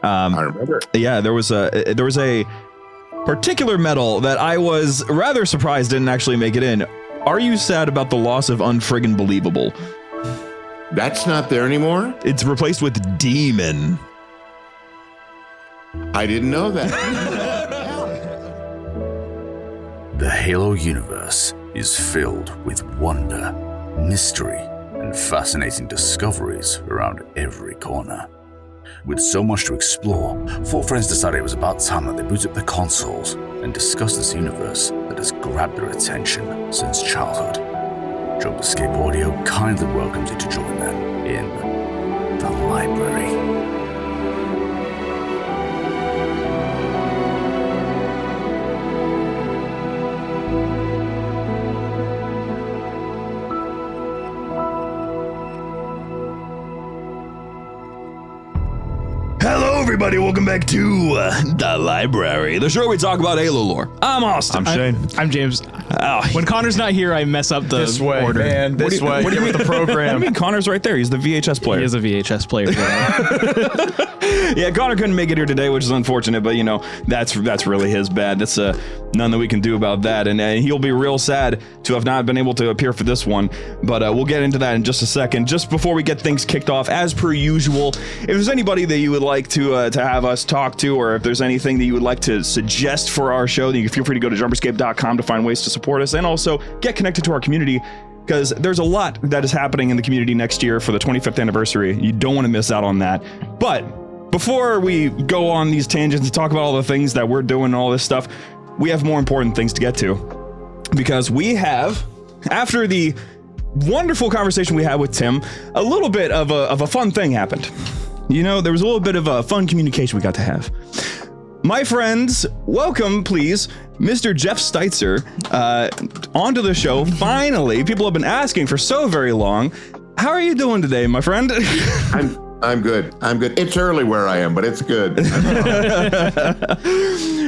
I remember. Yeah, there was a particular medal that I was rather surprised didn't actually make it in. Are you sad about the loss of Unfriggin' Believable? That's not there anymore? It's replaced with Demon. I didn't know that. The Halo universe is filled with wonder, mystery, and fascinating discoveries around every corner. With so much to explore, four friends decided it was about time that they boot up their consoles and discuss this universe that has grabbed their attention since childhood. JumperScape Audio kindly welcomes you to join them in the library. Hello, everybody. Welcome back to the library, the show where we talk about Halo lore. I'm Austin. I'm Shane. I'm James. When Connor's not here, I mess up the This way, order. man. This way. What do you mean with the program? I mean, Connor's right there. He's the VHS player. He is a VHS player. Yeah, Connor couldn't make it here today, which is unfortunate, but that's really his bad. That's none that we can do about that, and he'll be real sad to have not been able to appear for this one, but we'll get into that in just a second. Just before we get things kicked off, as per usual, if there's anybody that you would like to have us talk to, or if there's anything that you would like to suggest for our show, then you can feel free to go to JumperScape.com to find ways to support us, and also get connected to our community, because there's a lot that is happening in the community next year for the 25th anniversary. You don't want to miss out on that. But before we go on these tangents and talk about all the things that we're doing and all this stuff, we have more important things to get to. Because we have, after the wonderful conversation we had with Tim, a little bit of a fun thing happened. There was a little bit of a fun communication we got to have. My friends, welcome, please, Mr. Jeff Steitzer, onto the show. Finally, people have been asking for so very long. How are you doing today, my friend? I'm good. It's early where I am, but it's good.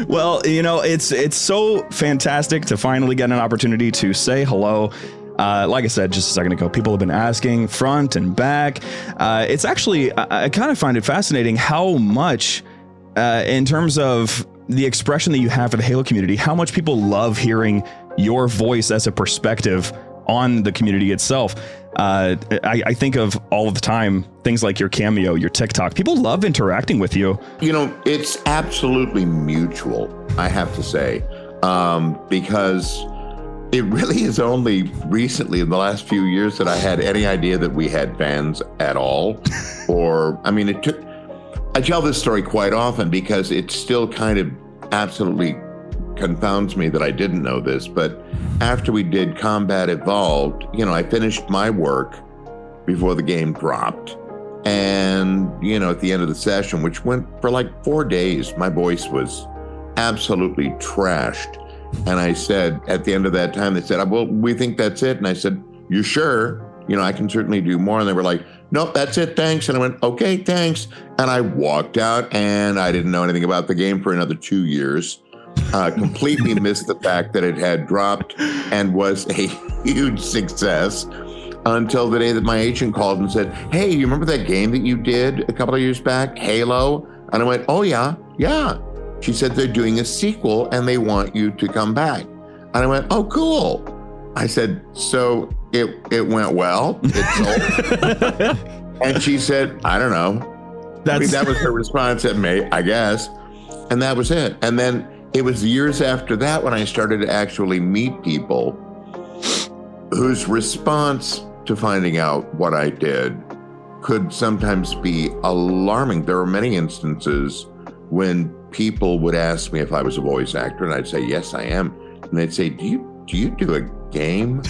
Well, it's so fantastic to finally get an opportunity to say hello. Like I said just a second ago, people have been asking front and back. It's actually, I kind of find it fascinating how much, in terms of the expression that you have for the Halo community, how much people love hearing your voice as a perspective on the community itself. I think of all of the time, things like your Cameo, your TikTok. People love interacting with you. It's absolutely mutual, I have to say, because it really is only recently in the last few years that I had any idea that we had fans at all. I tell this story quite often because it still kind of absolutely confounds me that I didn't know this, but after we did Combat Evolved, I finished my work before the game dropped. And, at the end of the session, which went for like 4 days, my voice was absolutely trashed. And I said, at the end of that time, they said, well, we think that's it. And I said, you sure? I can certainly do more. And they were like, nope, that's it, thanks. And I went, okay, thanks. And I walked out, and I didn't know anything about the game for another 2 years. Completely missed the fact that it had dropped and was a huge success until the day that my agent called and said, hey, you remember that game that you did a couple of years back, Halo? And I went, oh, yeah. She said, they're doing a sequel and they want you to come back. And I went, oh, cool. I said, so it went well? It's sold? And she said, I don't know. That was her response at me, I guess. And that was it. And then it was years after that when I started to actually meet people whose response to finding out what I did could sometimes be alarming. There were many instances when people would ask me if I was a voice actor, and I'd say, yes, I am. And they'd say, do you do a game?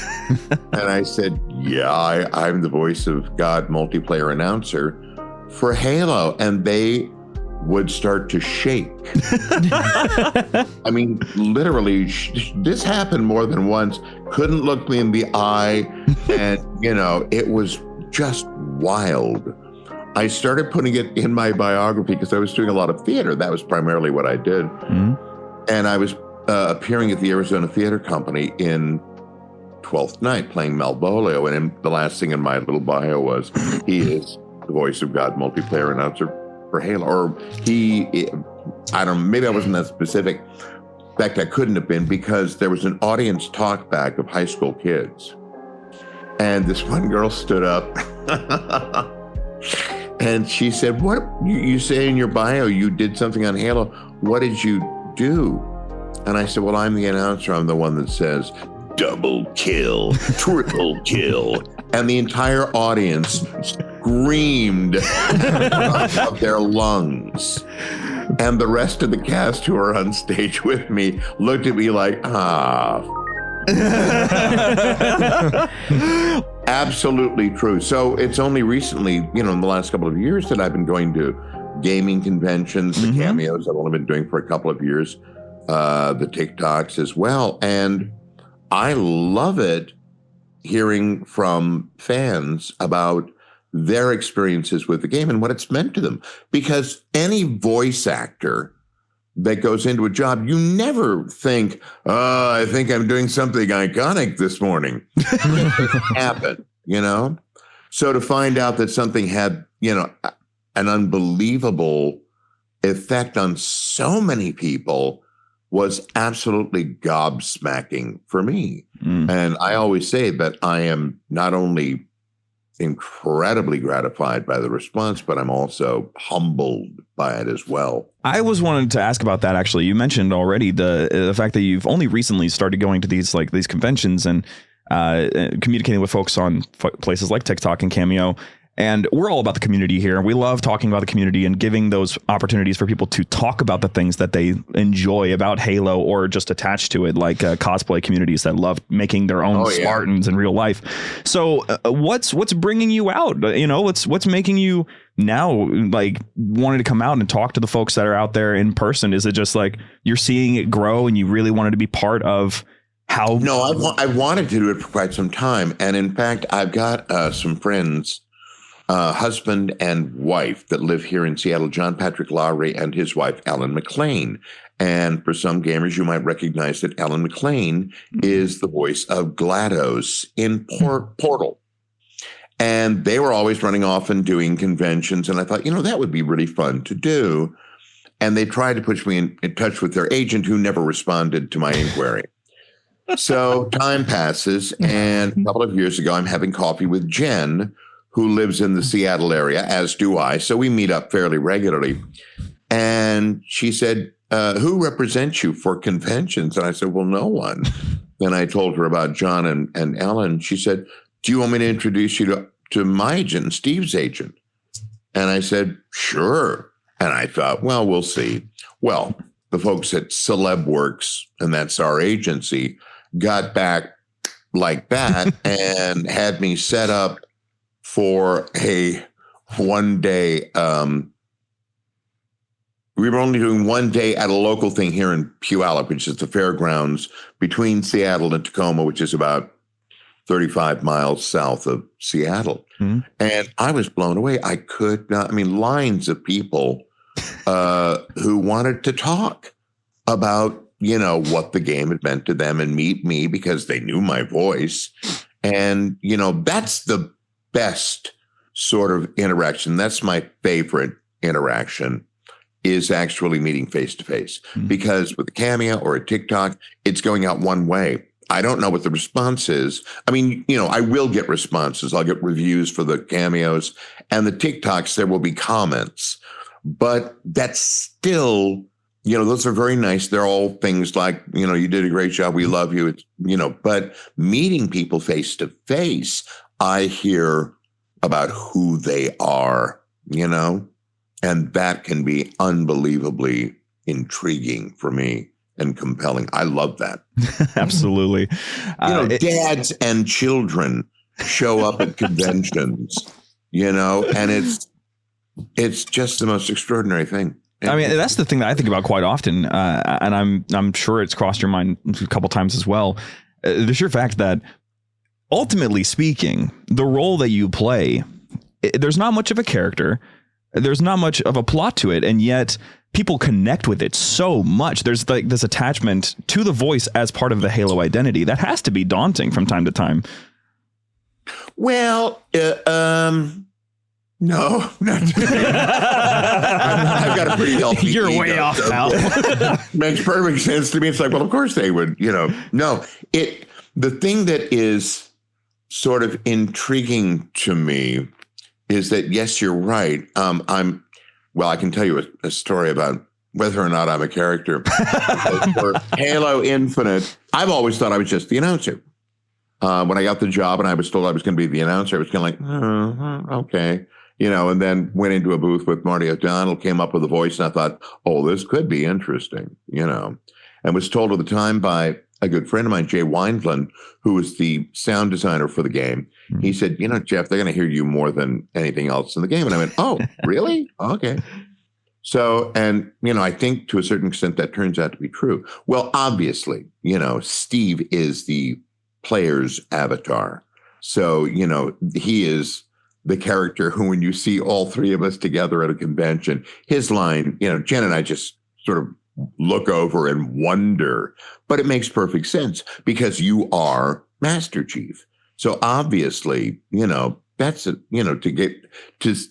And I said, yeah, I'm the voice of God multiplayer announcer for Halo. And they would start to shake. I mean, literally, this happened more than once. Couldn't look me in the eye. And, it was just wild. I started putting it in my biography because I was doing a lot of theater. That was primarily what I did. Mm-hmm. And I was appearing at the Arizona Theater Company in Twelfth Night playing Malvolio. And the last thing in my little bio was, he is the voice of God multiplayer announcer for Halo, or I don't know, maybe I wasn't that specific. In fact, I couldn't have been, because there was an audience talk back of high school kids. And this one girl stood up and she said, "What you say in your bio, you did something on Halo. What did you do?" And I said, "Well, I'm the announcer. I'm the one that says double kill, triple kill." And the entire audience screamed of their lungs. And the rest of the cast who are on stage with me looked at me like, Absolutely true. So it's only recently, in the last couple of years that I've been going to gaming conventions, the cameos I've only been doing for a couple of years, the TikToks as well. And I love it hearing from fans about their experiences with the game and what it's meant to them. Because any voice actor that goes into a job, you never think, I think I'm doing something iconic this morning. It doesn't happen, So to find out that something had, an unbelievable effect on so many people was absolutely gobsmacking for me. And I always say that I am not only incredibly gratified by the response, but I'm also humbled by it as well. I was wanted to ask about that, actually. You mentioned already the fact that you've only recently started going to these conventions and communicating with folks on places like TikTok and Cameo. And we're all about the community here. We love talking about the community and giving those opportunities for people to talk about the things that they enjoy about Halo or just attached to it, like cosplay communities that love making their own Spartans in real life. So what's bringing you out? What's making you now like wanting to come out and talk to the folks that are out there in person? Is it just like you're seeing it grow and you really wanted to be part of how? No, I've wanted to do it for quite some time. And in fact, I've got some friends, husband and wife, that live here in Seattle, John Patrick Lowry and his wife, Ellen McLean. And for some gamers, you might recognize that Ellen McLean is the voice of GLaDOS in Portal. And they were always running off and doing conventions. And I thought, that would be really fun to do. And they tried to push me in touch with their agent, who never responded to my inquiry. So time passes. And a couple of years ago, I'm having coffee with Jen, who lives in the Seattle area, as do I. So we meet up fairly regularly. And she said, who represents you for conventions? And I said, well, no one. Then I told her about John and Ellen. She said, do you want me to introduce you to my agent and Steve's agent? And I said, sure. And I thought, well, we'll see. Well, the folks at CelebWorks, and that's our agency, got back like that and had me set up for a one-day, we were only doing one day at a local thing here in Puyallup, which is the fairgrounds between Seattle and Tacoma, which is about 35 miles south of Seattle. And I was blown away. I could not, lines of people who wanted to talk about, what the game had meant to them and meet me because they knew my voice. And, that's the best sort of interaction. That's my favorite interaction, is actually meeting face to face. Because with a Cameo or a TikTok, it's going out one way. I don't know what the response is. I will get responses. I'll get reviews for the Cameos and the TikToks. There will be comments, but that's still, those are very nice. They're all things like, you did a great job. We love you. It's, but meeting people face to face, I hear about who they are, and that can be unbelievably intriguing for me and compelling. I love that. Absolutely. Dads and children show up at conventions, and it's just the most extraordinary thing. That's the thing that I think about quite often. And I'm sure it's crossed your mind a couple times as well. The sheer fact that, ultimately speaking, the role that you play, there's not much of a character. There's not much of a plot to it. And yet people connect with it so much. There's like this attachment to the voice as part of the Halo identity that has to be daunting from time to time. Well, No, not I've got a pretty healthy You're ego, way off, so pal. makes perfect sense to me. It's like, well, of course they would, No, the thing that is sort of intriguing to me is that, yes, you're right. I can tell you a story about whether or not I'm a character. For Halo Infinite, I've always thought I was just the announcer. When I got the job and I was told I was going to be the announcer, I was kind of like, okay. And then went into a booth with Marty O'Donnell, came up with a voice, and I thought, oh, this could be interesting, and was told at the time by a good friend of mine, Jay Wineland, who was the sound designer for the game. Mm-hmm. He said, Jeff, they're going to hear you more than anything else in the game. And I went, oh, really? Okay. So, and, I think to a certain extent that turns out to be true. Well, obviously, Steve is the player's avatar. So, he is the character who, when you see all three of us together at a convention, his line, Jen and I just sort of look over and wonder, but it makes perfect sense because you are Master Chief. So obviously, that's to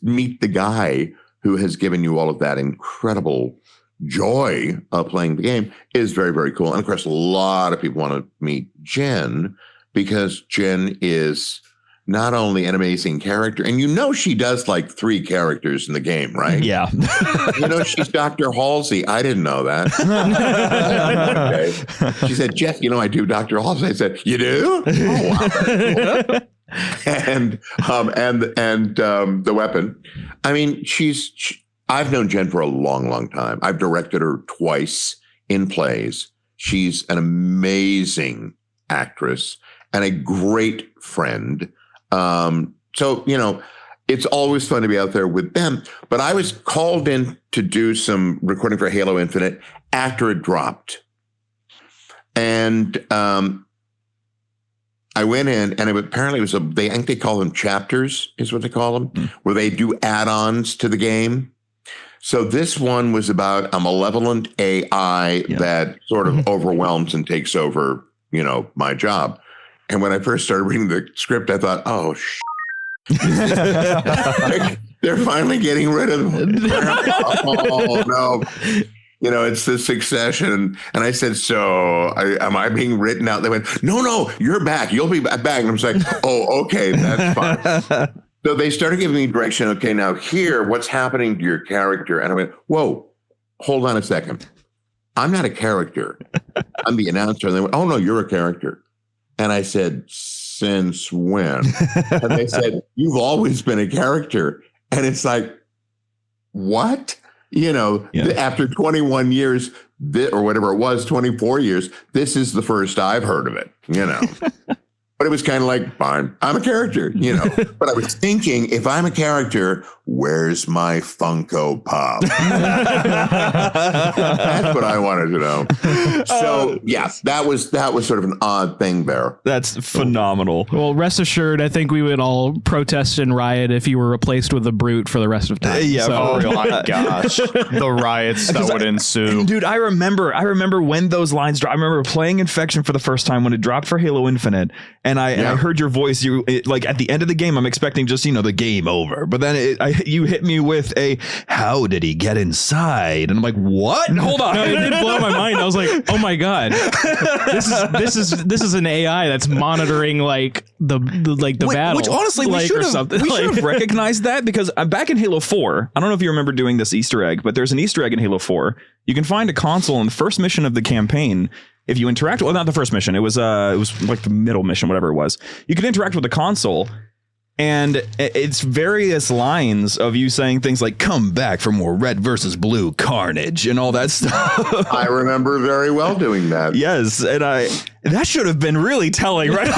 meet the guy who has given you all of that incredible joy of playing the game is very, very cool. And of course, a lot of people want to meet Jen because Jen is not only an amazing character, and she does like 3 characters in the game, right? Yeah. She's Dr. Halsey. I didn't know that. Okay. She said, Jeff, I do Dr. Halsey. I said, you do? Oh, wow. That's cool. And the weapon. I mean, I've known Jen for a long, long time. I've directed her twice in plays. She's an amazing actress and a great friend. So, it's always fun to be out there with them. But I was called in to do some recording for Halo Infinite after it dropped. And I went in, and apparently it was I think they call them chapters, is what they call them, where they do add-ons to the game. So this one was about a malevolent AI that sort of overwhelms and takes over, my job. And when I first started reading the script, I thought, oh, they're finally getting rid of them. Oh, no. It's the Succession. And I said, so am I being written out? They went, no, you're back. You'll be back. And I was like, oh, okay, that's fine. So they started giving me direction. Okay, now here, what's happening to your character? And I went, whoa, hold on a second. I'm not a character. I'm the announcer. And they went, oh, no, you're a character. And I said, since when? And they said, you've always been a character. And it's like, what? After 21 years, or whatever it was, 24 years, this is the first I've heard of it, But it was kind of like, fine, I'm a character, But I was thinking, if I'm a character, where's my Funko Pop? That's what I wanted to know. So, yes, that was sort of an odd thing there. That's phenomenal. Well, rest assured, I think we would all protest and riot if you were replaced with a brute for the rest of time. Yeah. Oh my gosh, the riots that would ensue. Dude, I remember when those lines dropped. I remember playing Infection for the first time when it dropped for Halo Infinite. And I heard your voice. Like at the end of the game, I'm expecting just the game over. But then you hit me with a "How did he get inside?" And I'm like, "What? Hold on!" No, it did blow my mind. I was like, "Oh my god, this is an AI that's monitoring like the battle." Which honestly, we should have recognized that because back in Halo 4, I don't know if you remember doing this Easter egg, but there's an Easter egg in Halo 4. You can find a console in the first mission of the campaign. If you interact, well, not the first mission, it was like the middle mission, whatever it was. You could interact with the console, and it's various lines of you saying things like "Come back for more red versus blue carnage" and all that stuff. I remember very well doing that. Yes, and that should have been really telling, right?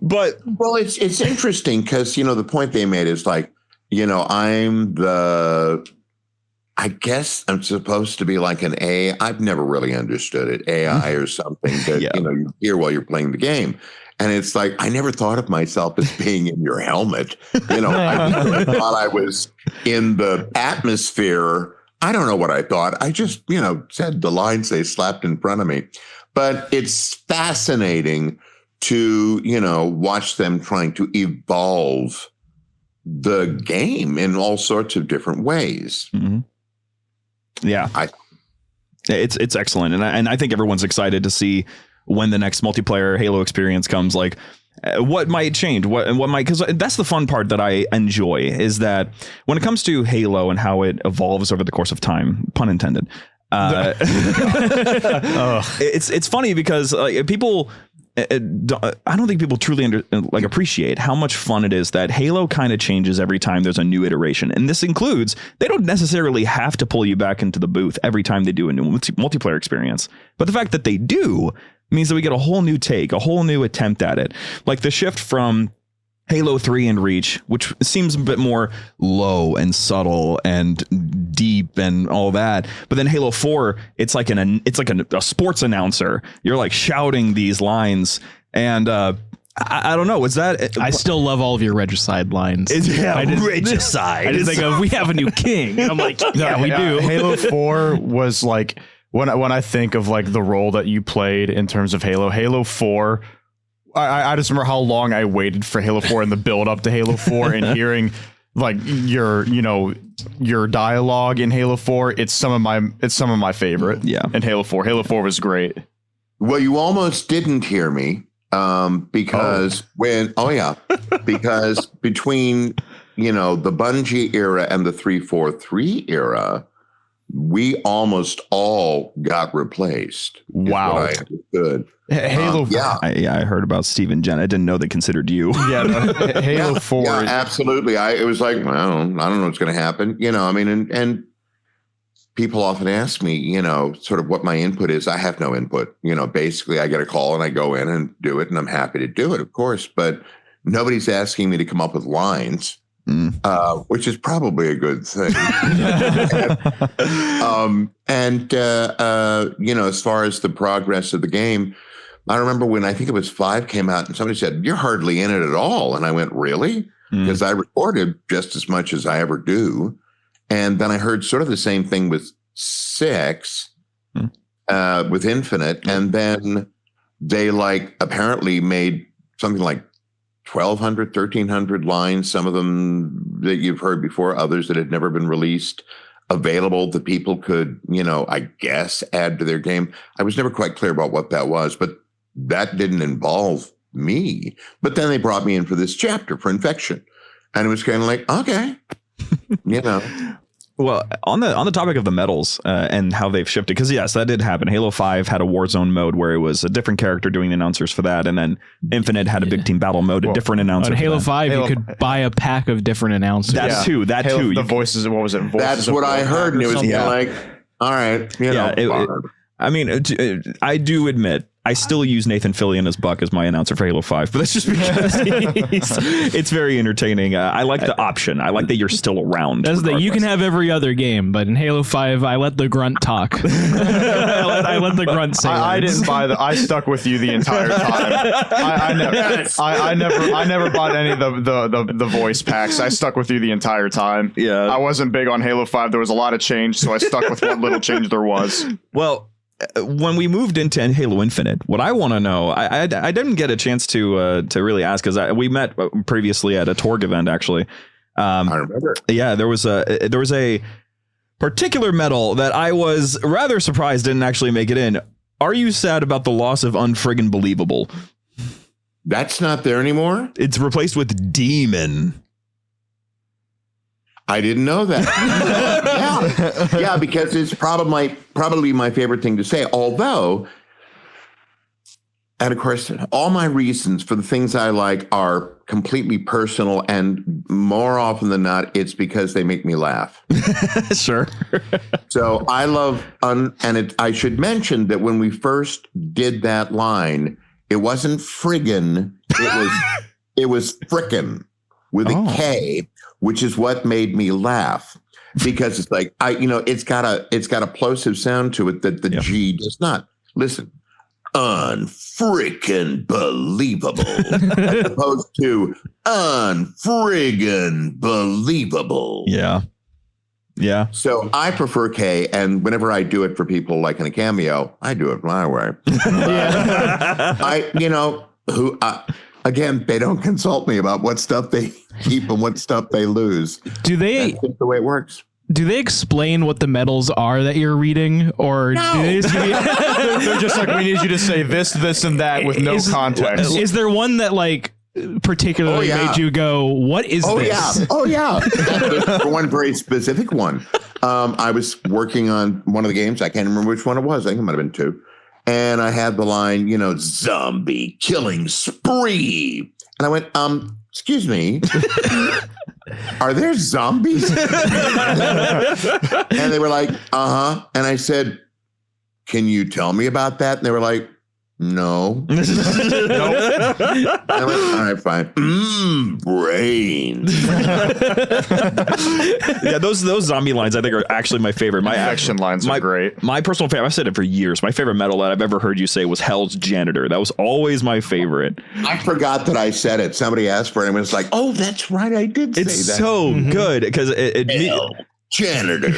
But well, it's interesting because the point they made is like, I guess I'm supposed to be like an AI. I've never really understood it, AI or something that you hear while you're playing the game. And it's like, I never thought of myself as being in your helmet. I never thought I was in the atmosphere. I don't know what I thought. I just, said the lines they slapped in front of me. But it's fascinating to, watch them trying to evolve the game in all sorts of different ways. Mm-hmm. Yeah, it's excellent, and I think everyone's excited to see when the next multiplayer Halo experience comes. Like, what might change, what might, because that's the fun part that I enjoy, is that when it comes to Halo and how it evolves over the course of time, pun intended. It's funny because people. I don't think people truly appreciate how much fun it is that Halo kind of changes every time there's a new iteration. And this includes, they don't necessarily have to pull you back into the booth every time they do a new multiplayer experience. But the fact that they do means that we get a whole new take, a whole new attempt at it. Like the shift from Halo 3 and Reach, which seems a bit more low and subtle and deep and all that. But then Halo 4, it's like a sports announcer. You're like shouting these lines, and I don't know. Is that? I still love all of your regicide lines. Regicide. I just think of, we have a new king. I'm like, yeah, we do. Halo 4 was like, when I think of like the role that you played in terms of Halo 4. I just remember how long I waited for Halo 4 and the build up to Halo 4 and hearing like your dialogue in Halo 4. It's some of my favorite. Yeah. In Halo 4. Halo 4 was great. Well, you almost didn't hear me because because between, the Bungie era and the 343 era, we almost all got replaced. Wow. I understood. Halo. I heard about Steve and Jen. I didn't know they considered you. Yeah. No, Halo 4. Yeah, absolutely. It was like, I don't know what's going to happen. And people often ask me, sort of what my input is. I have no input. Basically I get a call and I go in and do it, and I'm happy to do it, of course, but nobody's asking me to come up with lines. Which is probably a good thing. As far as the progress of the game, I remember when I think it was 5 came out and somebody said, "You're hardly in it at all." And I went, "Really?" Because I recorded just as much as I ever do. And then I heard sort of the same thing with 6, with Infinite. And then they apparently made something like 1,200, 1,300 lines, some of them that you've heard before, others that had never been released, available that people could, I guess, add to their game. I was never quite clear about what that was, but that didn't involve me. But then they brought me in for this chapter for Infection. And it was kind of like, okay, Well, on the topic of the medals and how they've shifted, because yes, that did happen. Halo 5 had a Warzone mode where it was a different character doing the announcers for that, and then Infinite had a big team battle mode, a different announcer. On Halo 5, you could buy a pack of different announcers. That too. The voices. What was it? Voices that's what I heard, and it was like, all right, I do admit, I still use Nathan Fillion as Buck as my announcer for Halo 5, but that's just because it's very entertaining. I like the option. I like that you're still around. That's you can have every other game, but in Halo 5, I let the grunt talk. I let the grunt say. I didn't buy I stuck with you the entire time. I never bought any of the voice packs. I stuck with you the entire time. Yeah, I wasn't big on Halo 5. There was a lot of change, so I stuck with what little change there was. Well, when we moved into Halo Infinite, what I want to know, I didn't get a chance to really ask, because we met previously at a Torg event, actually. I remember. Yeah, there was a particular medal that I was rather surprised didn't actually make it in. Are you sad about the loss of Unfriggin' Believable? That's not there anymore? It's replaced with Demon. I didn't know that. Yeah, because it's probably my favorite thing to say. Although, and of course, all my reasons for the things I like are completely personal, and more often than not, it's because they make me laugh. Sure. So I love, I should mention that when we first did that line, it wasn't friggin', it was frickin' with a K, which is what made me laugh, because it's like, it's got a plosive sound to it that the G does not. Listen, unfrickin' believable, as opposed to unfriggin' believable. Yeah. Yeah. So I prefer K, and whenever I do it for people like in a cameo, I do it my way. Again, they don't consult me about what stuff they keep and what stuff they lose. Do they? That's just the way it works. Do they explain what the medals are that you're reading, or No. do they just give you, They're just like, we need you to say this, this, and that with no context. is there one that like particularly made you go, "What is this?" Oh yeah. One very specific one. I was working on one of the games. I can't remember which one it was. I think it might have been 2. And I had the line, zombie killing spree. And I went, excuse me. Are there zombies? And they were like, uh-huh. And I said, can you tell me about that? And they were like, no. Nope. I went, all right, fine. Brain. Yeah, those zombie lines I think are actually my favorite. My Action lines are great. My personal favorite, I've said it for years. My favorite metal that I've ever heard you say was Hell's Janitor. That was always my favorite. I forgot that I said it. Somebody asked for it and it was like, oh, that's right. I did say that. It's so good because it Janitor.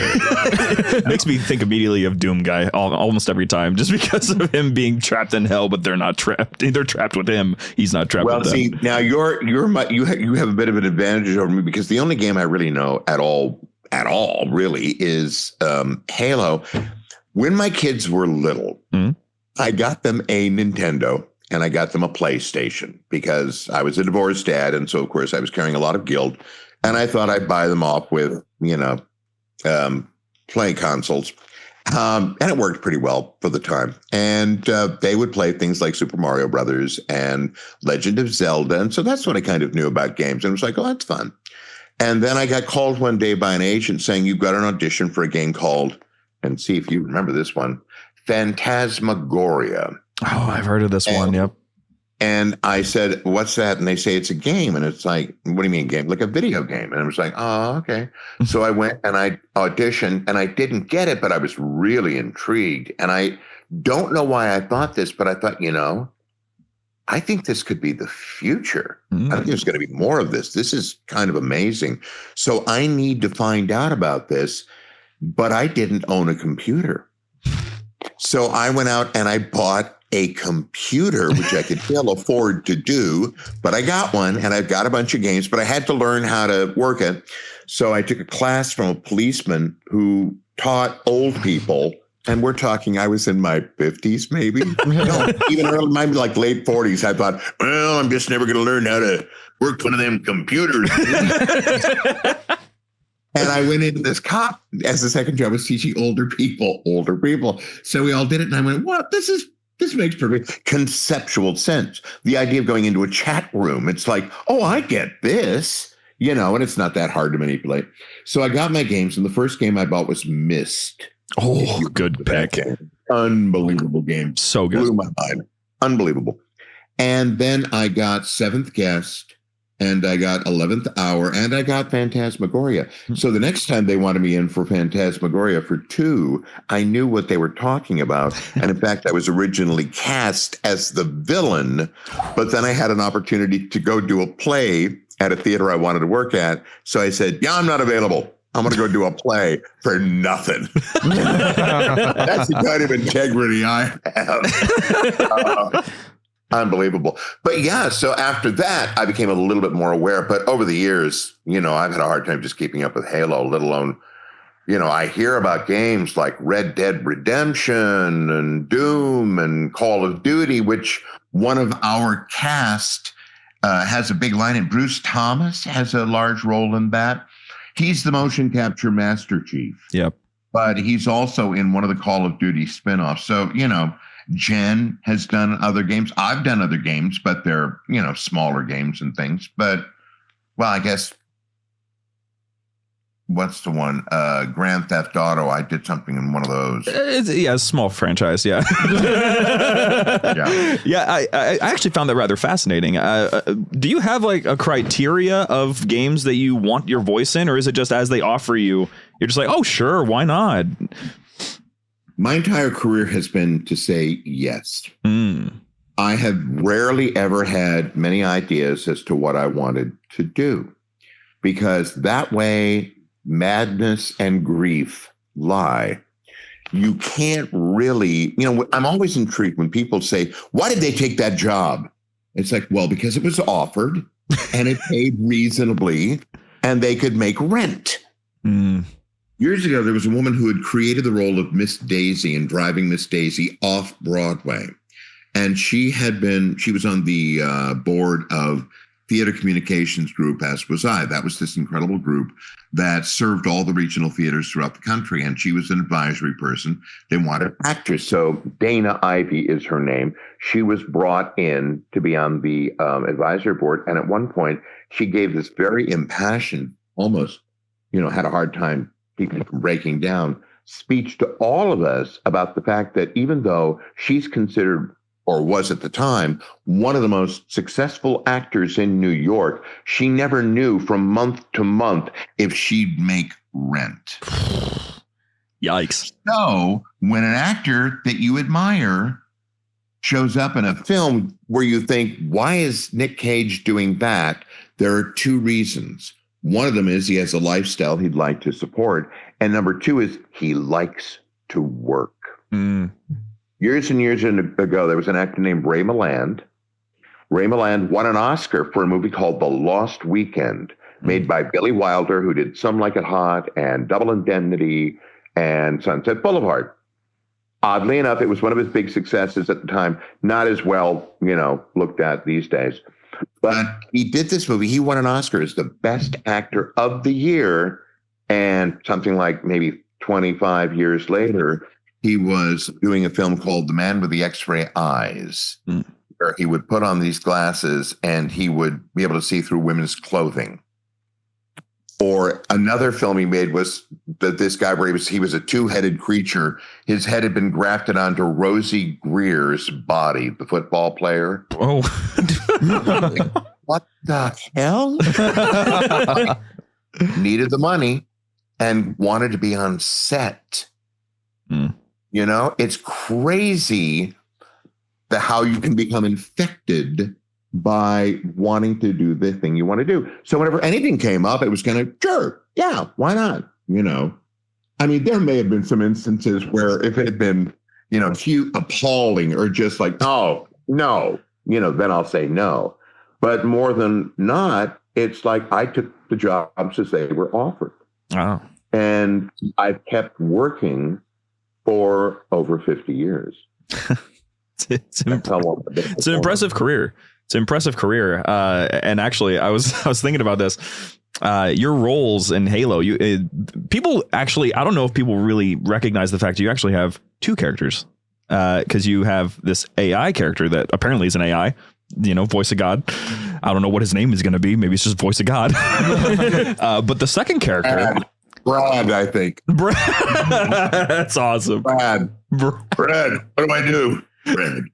makes me think immediately of Doom Guy almost every time, just because of him being trapped in hell, but they're not trapped. They're trapped with him. He's not trapped with them. See, now you have a bit of an advantage over me because the only game I really know at all really is Halo. When my kids were little, I got them a Nintendo and I got them a PlayStation because I was a divorced dad, and so of course I was carrying a lot of guilt, and I thought I'd buy them off with play consoles. And it worked pretty well for the time. And they would play things like Super Mario Brothers and Legend of Zelda. And so that's what I kind of knew about games. And it was like, oh, that's fun. And then I got called one day by an agent saying, you've got an audition for a game called, and see if you remember this one, Phantasmagoria. Oh, I've heard of this one. Yep. And I said, what's that? And they say, it's a game. And it's like, what do you mean game? Like a video game. And I was like, oh, okay. So I went and I auditioned and I didn't get it, but I was really intrigued. And I don't know why I thought this, but I thought, I think this could be the future. I think there's going to be more of this. This is kind of amazing. So I need to find out about this, but I didn't own a computer. So I went out and I bought a computer, which I could still afford to do, but I got one and I've got a bunch of games, but I had to learn how to work it. So I took a class from a policeman who taught old people, and we're talking, I was in my 50s, maybe. No, even early, maybe like late 40s. I thought, well, I'm just never going to learn how to work one of them computers. And I went into this cop as the second job was teaching older people. So we all did it. And I went, what? This makes perfect conceptual sense. The idea of going into a chat room, it's like, oh, I get this, and it's not that hard to manipulate. So I got my games, and the first game I bought was Myst. Oh, good pick. Unbelievable game. So good. Blew my mind. Unbelievable. And then I got Seventh Guest, and I got 11th Hour, and I got Phantasmagoria. So the next time they wanted me in for Phantasmagoria for 2, I knew what they were talking about. And in fact, I was originally cast as the villain, but then I had an opportunity to go do a play at a theater I wanted to work at. So I said, yeah, I'm not available. I'm going to go do a play for nothing. That's the kind of integrity I have. Unbelievable. But yeah, so after that, I became a little bit more aware. But over the years, I've had a hard time just keeping up with Halo, let alone, I hear about games like Red Dead Redemption and Doom and Call of Duty, which one of our cast has a big line in. Bruce Thomas has a large role in that. He's the motion capture Master Chief. Yep. But he's also in one of the Call of Duty spinoffs. So, Jen has done other games. I've done other games, but they're, smaller games and things. But, well, I guess, what's the one? Grand Theft Auto. I did something in one of those. It's a small franchise. Yeah. Yeah. I actually found that rather fascinating. Do you have like a criteria of games that you want your voice in, or is it just as they offer you, you're just like, oh, sure, why not? My entire career has been to say yes. I have rarely ever had many ideas as to what I wanted to do, because that way madness and grief lie. You can't really, I'm always intrigued when people say, why did they take that job? It's like, well, because it was offered and it paid reasonably and they could make rent. Years ago, there was a woman who had created the role of Miss Daisy in Driving Miss Daisy off Broadway. And she was on the board of Theater Communications Group, as was I. That was this incredible group that served all the regional theaters throughout the country. And she was an advisory person. They wanted an actress. So Dana Ivy is her name. She was brought in to be on the advisory board. And at one point, she gave this very impassioned, almost, had a hard time keeping from breaking down, speech to all of us about the fact that even though she's considered, or was at the time, one of the most successful actors in New York, she never knew from month to month if she'd make rent. Yikes. So when an actor that you admire shows up in a film where you think, why is Nick Cage doing that? There are two reasons. One of them is he has a lifestyle he'd like to support. And number two is he likes to work. Years and years ago, there was an actor named Ray Milland. Ray Milland won an Oscar for a movie called The Lost Weekend, made by Billy Wilder, who did Some Like It Hot and Double Indemnity and Sunset Boulevard. Oddly enough, it was one of his big successes at the time, not as well, looked at these days. But he did this movie. He won an Oscar as the best actor of the year. And something like maybe 25 years later, he was doing a film called The Man with the X-Ray Eyes, where he would put on these glasses and he would be able to see through women's clothing. Or another film he made was this guy where he was a two-headed creature. His head had been grafted onto Rosie Greer's body, the football player. Oh. What the hell? Needed the money and wanted to be on set. It's crazy how you can become infected by wanting to do the thing you want to do. So whenever anything came up, it was sure, yeah, why not? I mean, there may have been some instances where if it had been, appalling or just like, oh, no, then I'll say no. But more than not, it's like I took the jobs as they were offered. Oh. And I've kept working for over 50 years. It's an impressive career. It's an impressive career. And actually, I was thinking about this. Your roles in Halo, people actually, I don't know if people really recognize the fact you actually have two characters. Because you have this AI character that apparently is an AI, voice of God. I don't know what his name is going to be. Maybe it's just voice of God. But the second character, Brad, I think. Brad. That's awesome. Brad, what do I do? Brad,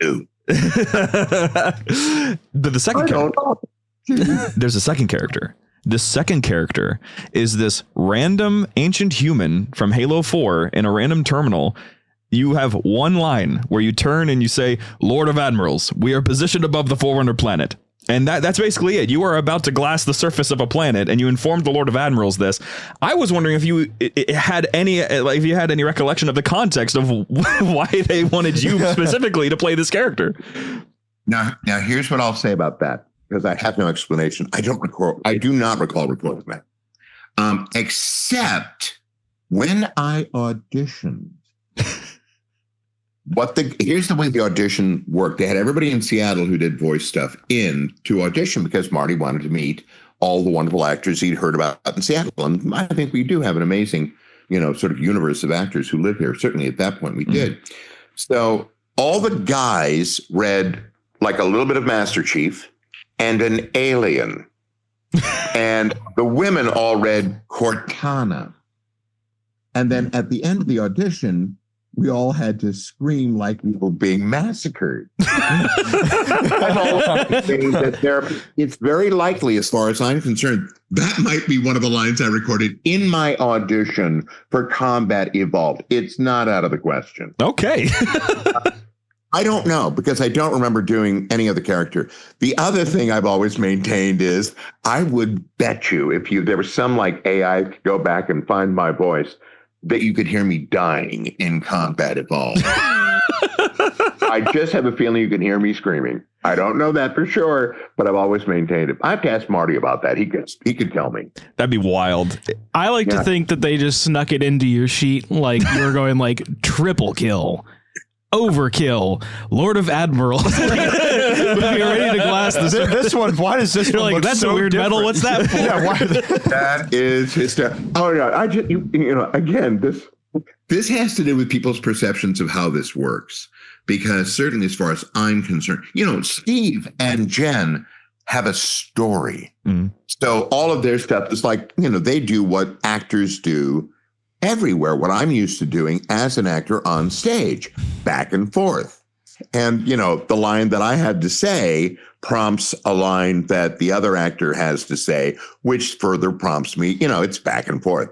do. But the second character, there's a second character. This second character is this random ancient human from Halo 4 in a random terminal. You have one line where you turn and you say, Lord of Admirals, we are positioned above the Forerunner planet. And that's basically it. You are about to glass the surface of a planet, and you informed the Lord of Admirals this. I was wondering if you had any recollection of the context of why they wanted you specifically to play this character. Now, here's what I'll say about that, because I have no explanation. I do not recall recording that, except when I auditioned. Here's the way the audition worked. They had everybody in Seattle who did voice stuff in to audition because Marty wanted to meet all the wonderful actors he'd heard about in Seattle. And I think we do have an amazing, sort of universe of actors who live here. Certainly at that point we did. So all the guys read like a little bit of Master Chief and an Alien. And the women all read Cortana. And then at the end of the audition, we all had to scream like we were being massacred. It's very likely, as far as I'm concerned, that might be one of the lines I recorded in my audition for Combat Evolved. It's not out of the question. Okay. I don't know, because I don't remember doing any other character. The other thing I've always maintained is I would bet you if there was some like AI could go back and find my voice, that you could hear me dying in Combat Evolved. I just have a feeling you can hear me screaming. I don't know that for sure, but I've always maintained it. I have to ask Marty about that. He could tell me. That'd be wild. I like to think that they just snuck it into your sheet, like you were going like triple kill, overkill, Lord of Admirals. You're ready to glass this one. Why does this You're one like, look that's so a weird different? metal. What's that for? Yeah, why? That is hysterical. Oh yeah, I just again this has to do with people's perceptions of how this works. Because certainly, as far as I'm concerned, Steve and Jen have a story. Mm. So all of their stuff is like, they do what actors do everywhere, what I'm used to doing as an actor on stage, back and forth. And, the line that I had to say prompts a line that the other actor has to say, which further prompts me, it's back and forth.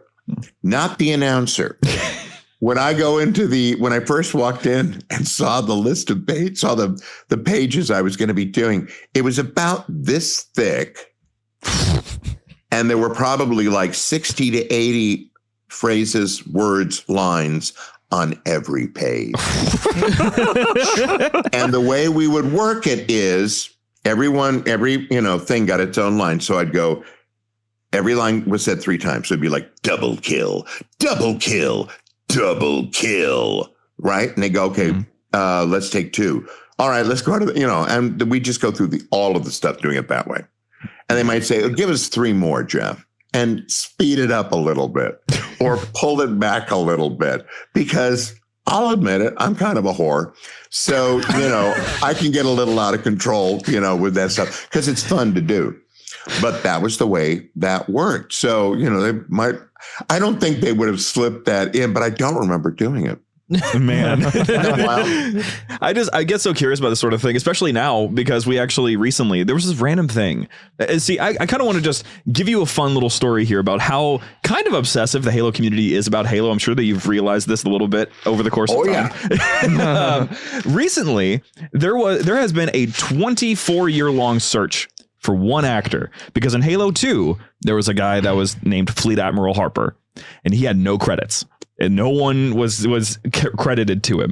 Not the announcer. When I when I first walked in and saw the list of saw the pages I was going to be doing, it was about this thick. And there were probably like 60 to 80 phrases, words, lines on every page. And the way we would work it is every thing got its own line. So I'd go, every line was said 3 times. So it'd be like double kill, double kill, double kill, right? And they go, okay, let's take 2. All right, let's go to and we just go through all of the stuff doing it that way. And they might say, give us 3 more, Jeff, and speed it up a little bit or pull it back a little bit, because I'll admit it, I'm kind of a whore. So, I can get a little out of control, with that stuff, because it's fun to do. But that was the way that worked. So, I don't think they would have slipped that in, but I don't remember doing it. Man. I get so curious about this sort of thing, especially now, because we actually recently, there was this random thing. See, I kind of want to just give you a fun little story here about how kind of obsessive the Halo community is about Halo. I'm sure that you've realized this a little bit over the course of time. Yeah. Recently, there has been a 24-year-long search for one actor, because in Halo 2, there was a guy that was named Fleet Admiral Harper, and he had no credits, and no one was credited to him.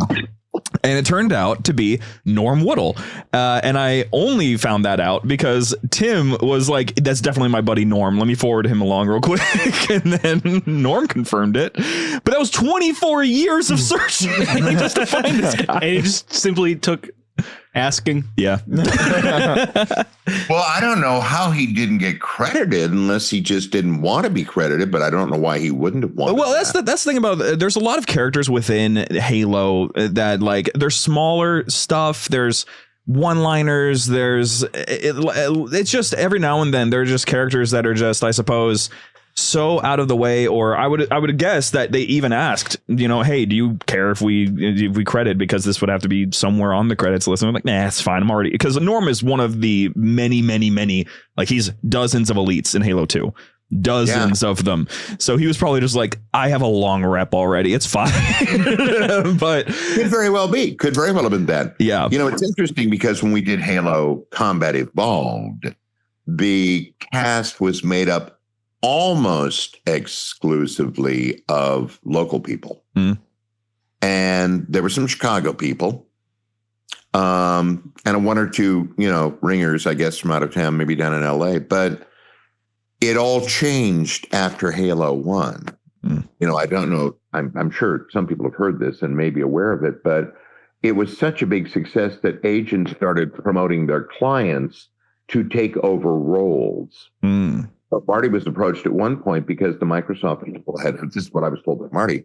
And it turned out to be Norm Woodall. And I only found that out because Tim was like, that's definitely my buddy Norm. Let me forward him along real quick. And then Norm confirmed it. But that was 24 years of searching just to find this guy. And it just simply took asking. Yeah. Well, I don't know how he didn't get credited unless he just didn't want to be credited, but I don't know why he wouldn't have wanted. Well, that's the thing about, there's a lot of characters within Halo that, like, there's smaller stuff, there's one-liners, it's just every now and then there are just characters that are just, I suppose, so out of the way, or I would guess that they even asked, hey, do you care if we credit, because this would have to be somewhere on the credits list? And I'm like, nah, it's fine. I'm already, because Norm is one of the many, like, he's dozens of elites in Halo 2. Dozens of them. So he was probably just like, I have a long rep already. It's fine. But could very well have been that. Yeah. It's interesting because when we did Halo Combat Evolved, the cast was made up almost exclusively of local people. Mm. And there were some Chicago people, and one or two, ringers, I guess, from out of town, maybe down in LA. But it all changed after Halo 1. Mm. I don't know. I'm sure some people have heard this and may be aware of it, but it was such a big success that agents started promoting their clients to take over roles. Mm. But Marty was approached at one point because the Microsoft people this is what I was told by Marty,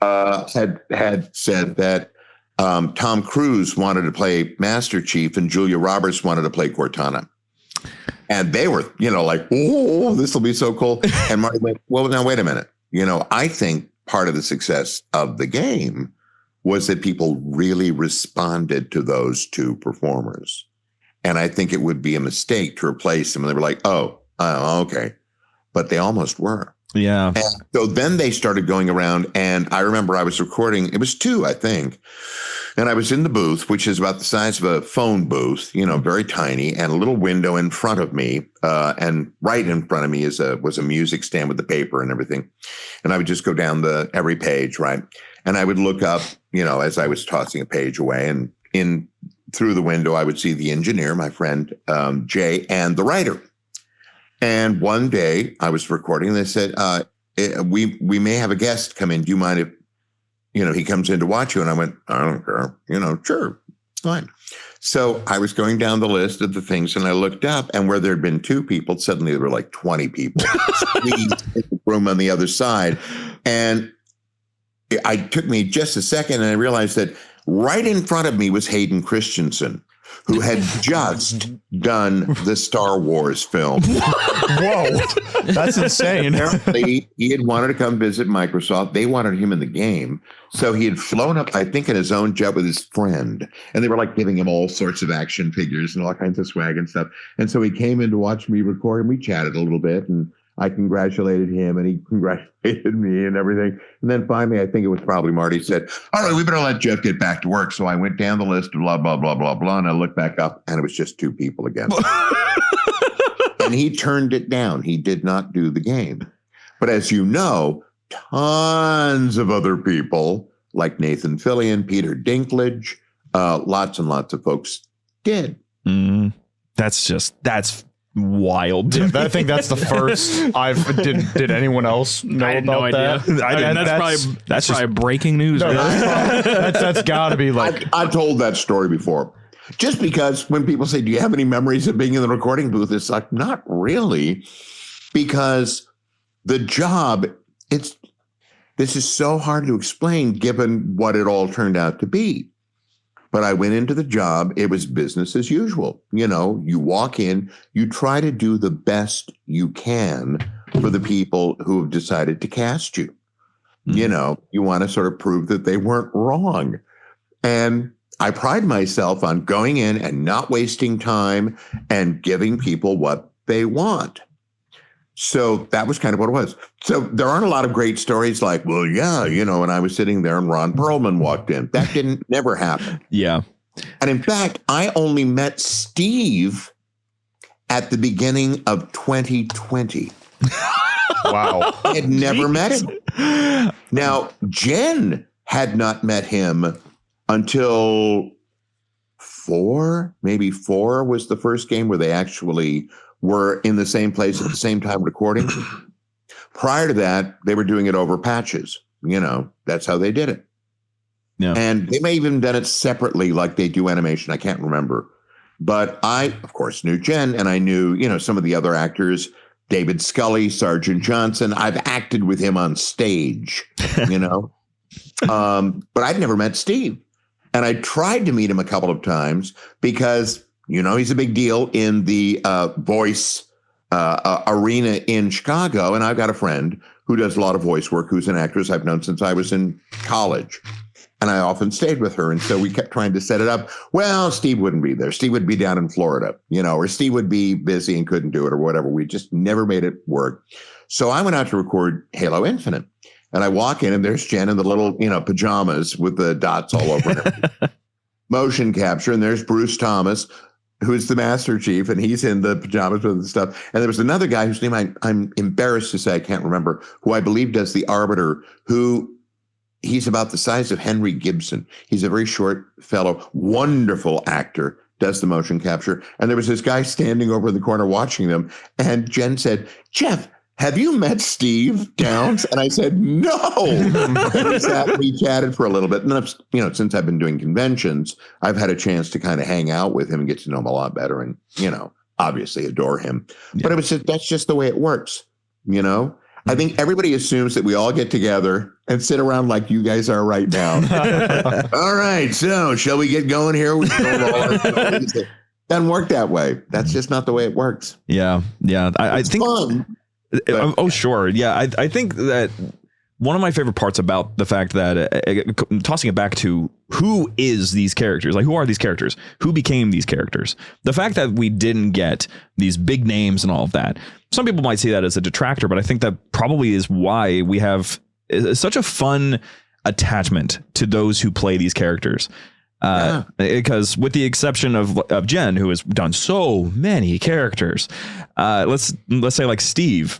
had said that Tom Cruise wanted to play Master Chief and Julia Roberts wanted to play Cortana. And they were, like, oh, this will be so cool. And Marty went, well, now, wait a minute. I think part of the success of the game was that people really responded to those two performers. And I think it would be a mistake to replace them. And they were like, oh, okay. But they almost were. Yeah. And so then they started going around, and I remember I was recording, it was 2, I think. And I was in the booth, which is about the size of a phone booth, very tiny, and a little window in front of me. And right in front of me was a music stand with the paper and everything. And I would just go down every page, right? And I would look up, as I was tossing a page away, and in through the window, I would see the engineer, my friend Jay, and the writer. And one day I was recording, and they said, we may have a guest come in. Do you mind if, he comes in to watch you? And I went, I don't care. Sure, fine. So I was going down the list of the things, and I looked up, and where there had been 2 people, suddenly there were like 20 people in the room on the other side. And it took me just a second, and I realized that right in front of me was Hayden Christensen, who had just done the Star Wars film. Whoa, that's insane. Apparently, he had wanted to come visit Microsoft. They wanted him in the game. So he had flown up, I think, in his own jet with his friend. And they were like giving him all sorts of action figures and all kinds of swag and stuff. And so he came in to watch me record, and we chatted a little bit. And I congratulated him, and he congratulated me and everything. And then finally, I think it was probably Marty, said, all right, we better let Jeff get back to work. So I went down the list of blah, blah, blah, blah, blah. And I looked back up, and it was just 2 people again. And he turned it down. He did not do the game. But as you know, tons of other people like Nathan Fillion, Peter Dinklage, lots and lots of folks did. That's wild. Yeah, I think that's the first did anyone else know I had about no idea. that? I mean, that's probably breaking news. No, that's got to be like. I've told that story before. Just because when people say, do you have any memories of being in the recording booth? It's like, not really, because the job, this is so hard to explain given what it all turned out to be. But I went into the job. It was business as usual. You walk in, you try to do the best you can for the people who have decided to cast you. You want to sort of prove that they weren't wrong. And I pride myself on going in and not wasting time and giving people what they want. So that was kind of what it was. So there aren't a lot of great stories like, well, yeah, when I was sitting there and Ron Perlman walked in. That never happen. Yeah. And in fact, I only met Steve at the beginning of 2020. Wow. I had never met him. Now, Jen had not met him until 4 was the first game where they actually were in the same place at the same time recording. Prior to that, they were doing it over patches. That's how they did it. Yeah. And they may have even done it separately like they do animation. I can't remember. But I, of course, knew Jen, and I knew, some of the other actors, David Scully, Sergeant Johnson. I've acted with him on stage, but I'd never met Steve. And I tried to meet him a couple of times because, he's a big deal in the voice arena in Chicago. And I've got a friend who does a lot of voice work, who's an actress I've known since I was in college. And I often stayed with her. And so we kept trying to set it up. Well, Steve wouldn't be there. Steve would be down in Florida, or Steve would be busy and couldn't do it or whatever. We just never made it work. So I went out to record Halo Infinite. And I walk in, and there's Jen in the little, pajamas with the dots all over her. Motion capture. And there's Bruce Thomas, who's the Master Chief, and he's in the pajamas with the stuff. And there was another guy whose name I'm embarrassed to say I can't remember, who I believe does the Arbiter, he's about the size of Henry Gibson. He's a very short fellow, wonderful actor, does the motion capture. And there was this guy standing over in the corner watching them. And Jen said, Jeff, have you met Steve Downs? And I said, no. And we chatted for a little bit. And then, since I've been doing conventions, I've had a chance to kind of hang out with him and get to know him a lot better and, obviously adore him. Yeah. But that's just the way it works, I think everybody assumes that we all get together and sit around like you guys are right now. All right, so shall we get going here? It doesn't work that way. That's just not the way it works. Yeah. I think fun. Oh, sure. Yeah. I think that one of my favorite parts about the fact that tossing it back to who is these characters, like who are these characters, who became these characters, the fact that we didn't get these big names and all of that. Some people might see that as a detractor, but I think that probably is why we have such a fun attachment to those who play these characters. Because with the exception of Jen, who has done so many characters, let's say like Steve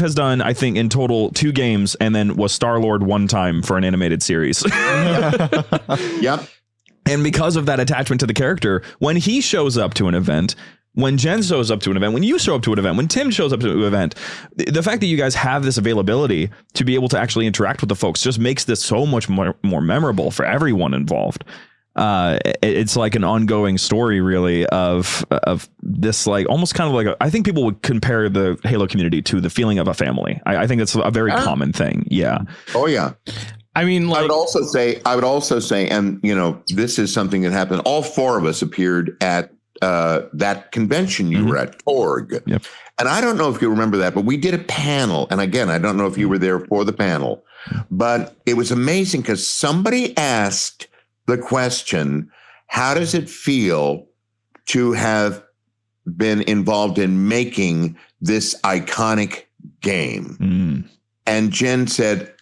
has done, I think in total 2 games and then was Star-Lord one time for an animated series. Yep. And because of that attachment to the character, when he shows up to an event, when Jen shows up to an event, when you show up to an event, when Tim shows up to an event, the fact that you guys have this availability to be able to actually interact with the folks just makes this so much more memorable for everyone involved. It's like an ongoing story, really, of this, like almost kind of like I think people would compare the Halo community to the feeling of a family. I think that's a very common thing. Yeah. Oh, yeah. I mean, like, I would also say, and this is something that happened. All four of us appeared at that convention you were at, Torg. Yep. And I don't know if you remember that, but we did a panel. And again, I don't know if you were there for the panel, but it was amazing because somebody asked the question, how does it feel to have been involved in making this iconic game? And Jen said,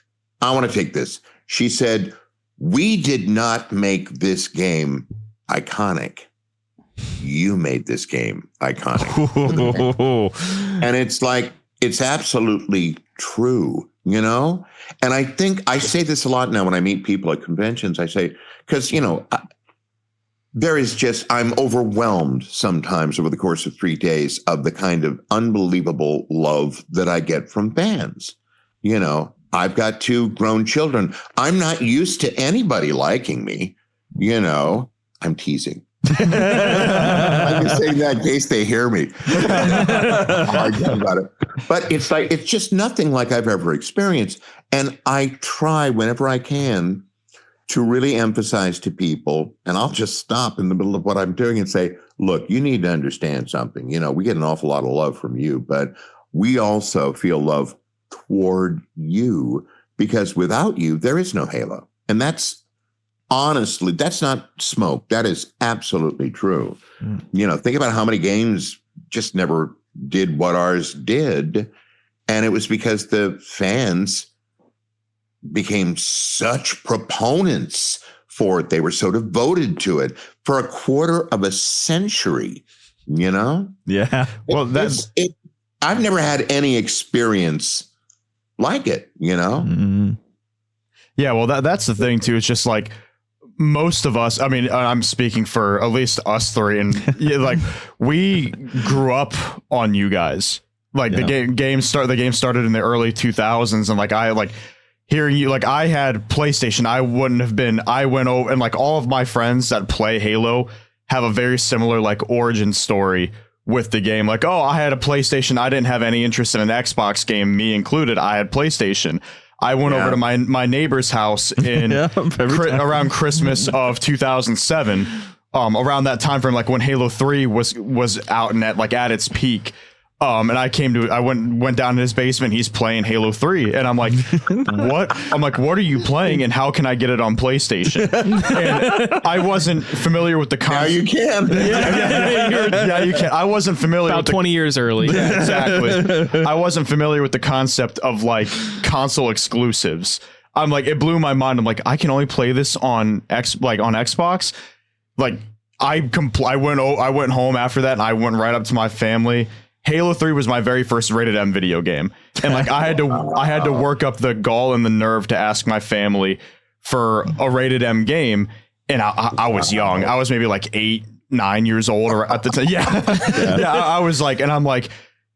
I want to take this. She said, we did not make this game iconic. You made this game iconic. And it's like, it's absolutely true, And I think I say this a lot now when I meet people at conventions. I say, because, there is just, I'm overwhelmed sometimes over the course of 3 days of the kind of unbelievable love that I get from fans. I've got 2 grown children. I'm not used to anybody liking me. I'm teasing. I'm just saying that in case they hear me. About it. But it's just nothing like I've ever experienced. And I try whenever I can to really emphasize to people, and I'll just stop in the middle of what I'm doing and say, look, you need to understand something. We get an awful lot of love from you, but we also feel love toward you because without you, there is no Halo. And that's honestly, that's not smoke. That is absolutely true. Think about how many games just never did what ours did. And it was because the fans became such proponents for it. They were so devoted to it for a quarter of a century, Yeah. Well, I've never had any experience like it, Yeah. Well, that's the thing too. It's just like, most of us, I mean, I'm speaking for at least us 3, and like we grew up on you guys. Like the game started in the early 2000s, and like hearing you, like I had PlayStation. I went over, and like all of my friends that play Halo have a very similar like origin story with the game. Like, oh, I had a PlayStation. I didn't have any interest in an Xbox game, me included. I had PlayStation. I went over to my neighbor's house in around Christmas of 2007, around that time frame, like when Halo 3 was out and at its peak. And I went down to his basement. He's playing Halo 3, and I'm like, what? I'm like, what are you playing, and how can I get it on PlayStation? And I wasn't familiar with the concept. Now you can. Yeah, you can. I wasn't familiar about with 20 years early. Yeah, exactly. I wasn't familiar with the concept of like console exclusives. I'm like, it blew my mind. I'm like, I can only play this on Xbox. Like, I went home after that, and I went right up to my family. Halo 3 was my very first rated M video game. And like I had to work up the gall and the nerve to ask my family for a rated M game. And I was young. I was maybe like 8, 9 years old or at the time. Yeah. I was like, and I'm like,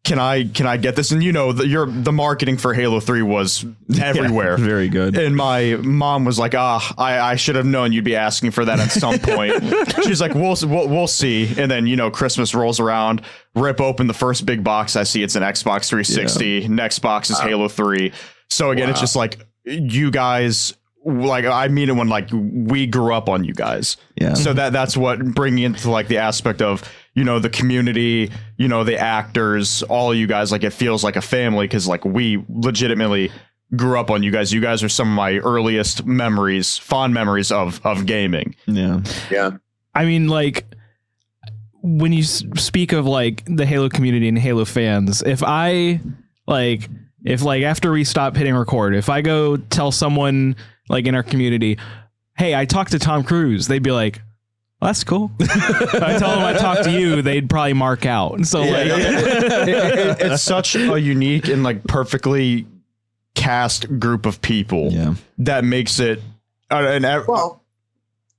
can I get this? And the marketing for Halo 3 was everywhere. Very good. And my mom was like, I should have known you'd be asking for that at some point. She's like, we'll see. And then, Christmas rolls around, rip open the first big box. I see it's an Xbox 360. Yeah. Next box is Halo 3. So again, It's just like you guys, like I mean it when like we grew up on you guys. Yeah. So that's what bringing into like the aspect of, the community, the actors, all of you guys, like it feels like a family because like we legitimately grew up on you guys. You guys are some of my earliest fond memories of gaming. Yeah. Yeah. I mean, like when you speak of like the Halo community and Halo fans, if after we stop hitting record, if I go tell someone like in our community, hey, I talked to Tom Cruise, they'd be like, well, that's cool. If I tell them I talked to you, they'd probably mark out. So it's such a unique and like perfectly cast group of people that makes it.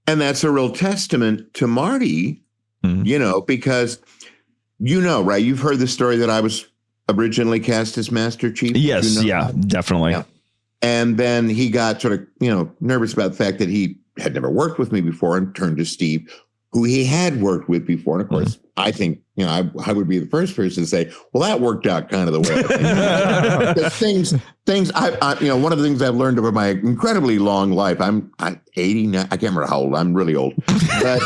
And that's a real testament to Marty, because right? You've heard the story that I was originally cast as Master Chief. Yes, yeah, definitely. Yeah. And then he got sort of, nervous about the fact that he had never worked with me before and turned to Steve, who he had worked with before. And of course, I think, I would be the first person to say, well, that worked out kind of the way I think. things one of the things I've learned over my incredibly long life, I'm 89, I can't remember how old, I'm really old, but,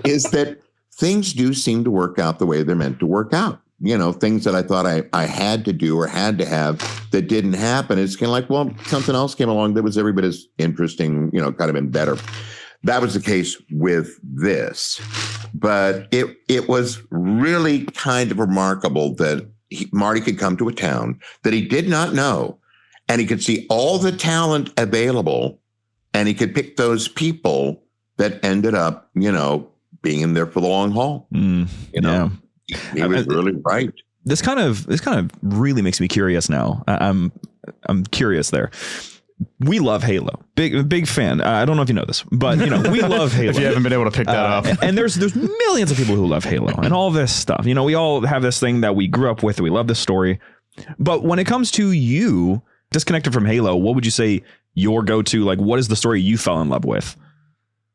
is that things do seem to work out the way they're meant to work out. Things that I thought I had to do or had to have that didn't happen. It's kind of like, well, something else came along that was every bit as interesting, kind of been better. That was the case with this. But it was really kind of remarkable that Marty could come to a town that he did not know, and he could see all the talent available, and he could pick those people that ended up, being in there for the long haul. Yeah. He was really right. This kind of really makes me curious now. I'm curious there. We love Halo. Big fan. I don't know if you know this, but we love Halo. If you haven't been able to pick that up. And there's millions of people who love Halo and all this stuff. We all have this thing that we grew up with. We love this story. But when it comes to you disconnected from Halo, what would you say your go-to, like, what is the story you fell in love with?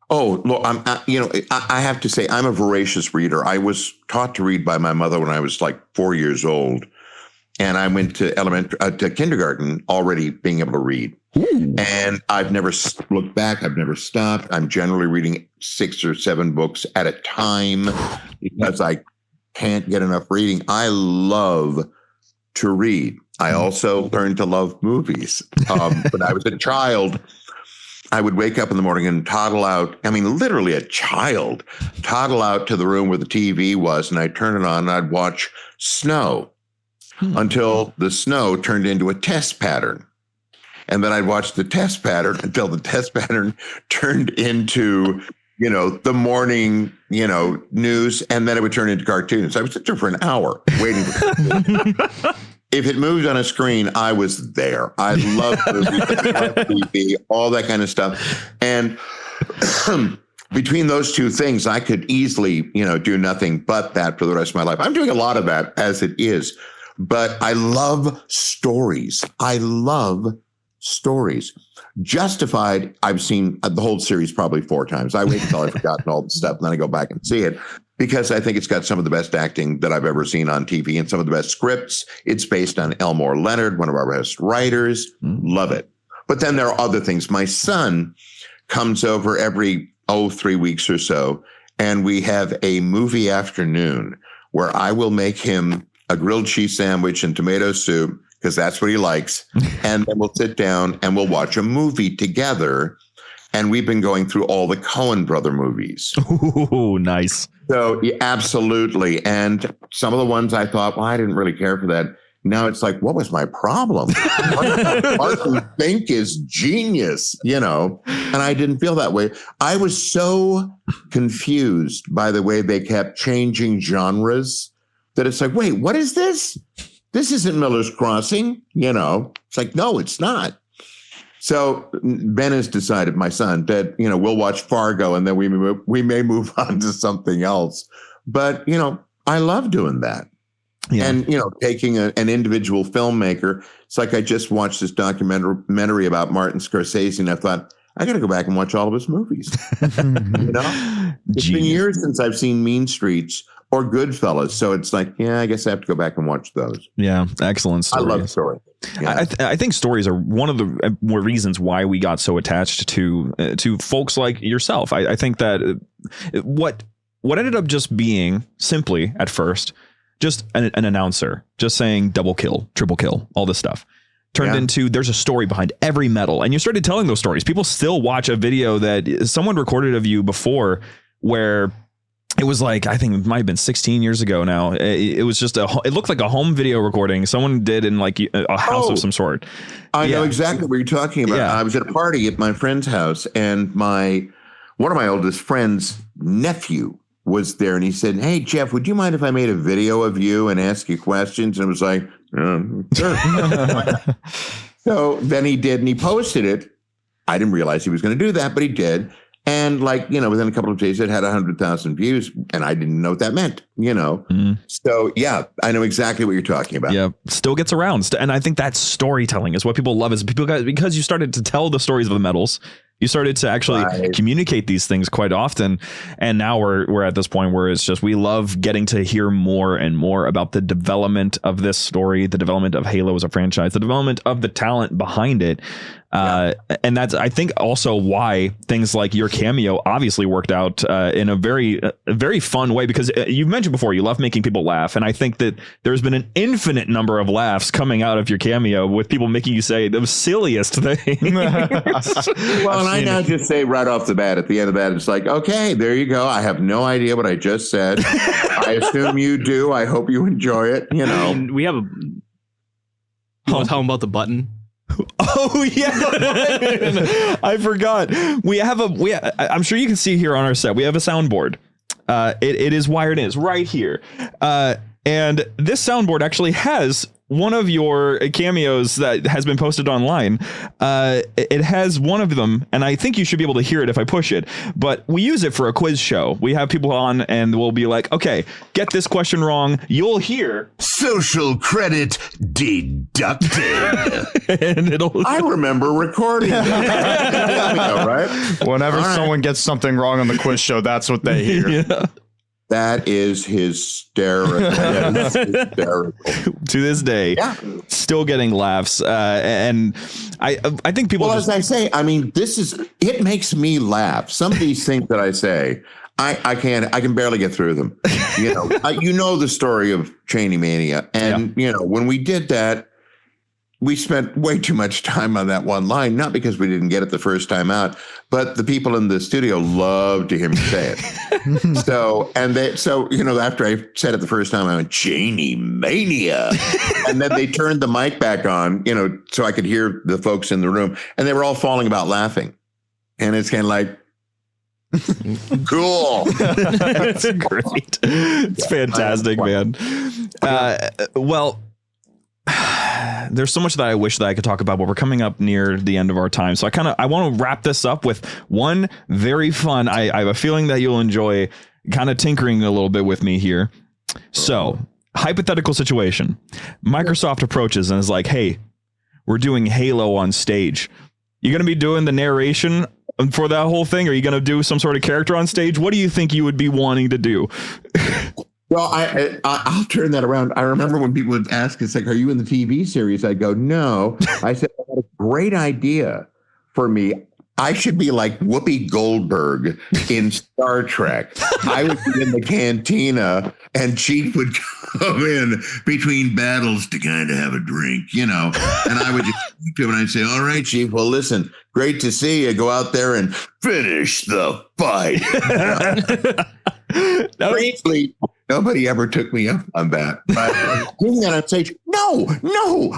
Oh, look, I have to say I'm a voracious reader. I was taught to read by my mother when I was like 4 years old. And I went to to kindergarten already being able to read. Ooh. And I've never looked back. I've never stopped. I'm generally reading 6 or 7 books at a time because I can't get enough reading. I love to read. I also learned to love movies. When I was a child, I would wake up in the morning and toddle out. I mean, literally a child, toddle out to the room where the TV was, and I'd turn it on and I'd watch snow until the snow turned into a test pattern. And then I'd watch the test pattern until the test pattern turned into, the morning, news, and then it would turn into cartoons. I would sit there for an hour waiting for cartoons. If it moved on a screen, I was there. I love movies, I love TV, all that kind of stuff. And between those two things, I could easily, do nothing but that for the rest of my life. I'm doing a lot of that as it is, but I love stories. Justified, I've seen the whole series probably 4 times. I wait until I've forgotten all the stuff, and then I go back and see it because I think it's got some of the best acting that I've ever seen on TV and some of the best scripts. It's based on Elmore Leonard, one of our best writers. Love it. But then there are other things. My son comes over every 3 weeks or so, and we have a movie afternoon where I will make him a grilled cheese sandwich and tomato soup because that's what he likes. And then we'll sit down and we'll watch a movie together. And we've been going through all the Coen brother movies. Ooh, nice. So yeah, absolutely. And some of the ones I thought, well, I didn't really care for that. Now it's like, what was my problem? Martin Fink is genius, and I didn't feel that way. I was so confused by the way they kept changing genres that it's like, wait, what is this? This isn't Miller's Crossing, It's like, no, it's not. So Ben has decided, my son, that, we'll watch Fargo and then we may move on to something else. But, I love doing that. Yeah. And, taking an individual filmmaker, it's like I just watched this documentary about Martin Scorsese, and I thought, I got to go back and watch all of his movies. It's been years since I've seen Mean Streets or Goodfellas. So it's like, yeah, I guess I have to go back and watch those. Yeah. Excellent stories. I love stories. Yeah. I think stories are one of the more reasons why we got so attached to folks like yourself. I think that what ended up just being simply at first, just an announcer, just saying double kill, triple kill, all this stuff turned into there's a story behind every medal. And you started telling those stories. People still watch a video that someone recorded of you before where it was like, I think it might have been 16 years ago now. It was just it looked like a home video recording someone did in like a house of some sort. I know exactly what you're talking about. Yeah. I was at a party at my friend's house, and one of my oldest friend's nephew was there, and he said, "Hey, Jeff, would you mind if I made a video of you and ask you questions?" And it was like, sure. So then he did, and he posted it. I didn't realize he was going to do that, but he did. And like, within a couple of days, it had 100,000 views, and I didn't know what that meant, So yeah, I know exactly what you're talking about. Yeah, still gets around. And I think that's storytelling is what people love is because you started to tell the stories of the medals. You started to actually communicate these things quite often. And now we're at this point where it's just we love getting to hear more and more about the development of this story, the development of Halo as a franchise, the development of the talent behind it. And that's, I think, also why things like your cameo obviously worked out in a very fun way, because you've mentioned before you love making people laugh. And I think that there's been an infinite number of laughs coming out of your cameo with people making you say the silliest things. Well, and I now just say right off the bat at the end of that, it's like, okay, there you go. I have no idea what I just said. I assume you do. I hope you enjoy it. I mean, we have a. You want to tell them about the button? Oh yeah, I forgot. I'm sure you can see here on our set. We have a soundboard. It is wired in. It's right here. And this soundboard actually has one of your cameos that has been posted online. It has one of them, and I think you should be able to hear it if I push it. But we use it for a quiz show. We have people on, and we'll be like, okay, get this question wrong. You'll hear social credit deducted. And I remember recording that. Right? Whenever someone gets something wrong on the quiz show, that's what they hear. Yeah. That is hysterical. To this day, still getting laughs. And I think people. Well, as I say, I mean, it makes me laugh. Some of these things that I say, I can barely get through them. The story of Cheney Mania. And, when we did that, we spent way too much time on that one line, not because we didn't get it the first time out, but the people in the studio loved to hear me say it. So after I said it the first time, I went, Cheney Mania. And then they turned the mic back on, so I could hear the folks in the room, and they were all falling about laughing. And it's kind of like, cool. It's great. It's fantastic, man. Well, there's so much that I wish that I could talk about, but we're coming up near the end of our time. So I want to wrap this up with one very fun. I have a feeling that you'll enjoy kind of tinkering a little bit with me here. So, hypothetical situation. Microsoft approaches and is like, hey, we're doing Halo on stage. You going to be doing the narration for that whole thing? Are you going to do some sort of character on stage? What do you think you would be wanting to do? Well, I'll turn that around. I remember when people would ask, it's like, are you in the TV series? I'd go, no. I said, I had a great idea for me. I should be like Whoopi Goldberg in Star Trek. I would be in the cantina, and Chief would come in between battles to kind of have a drink, and I would just speak to him and I'd say, all right, Chief, well, listen, great to see you. Go out there and finish the fight. Briefly, nobody ever took me up on that. But doing that on stage, no,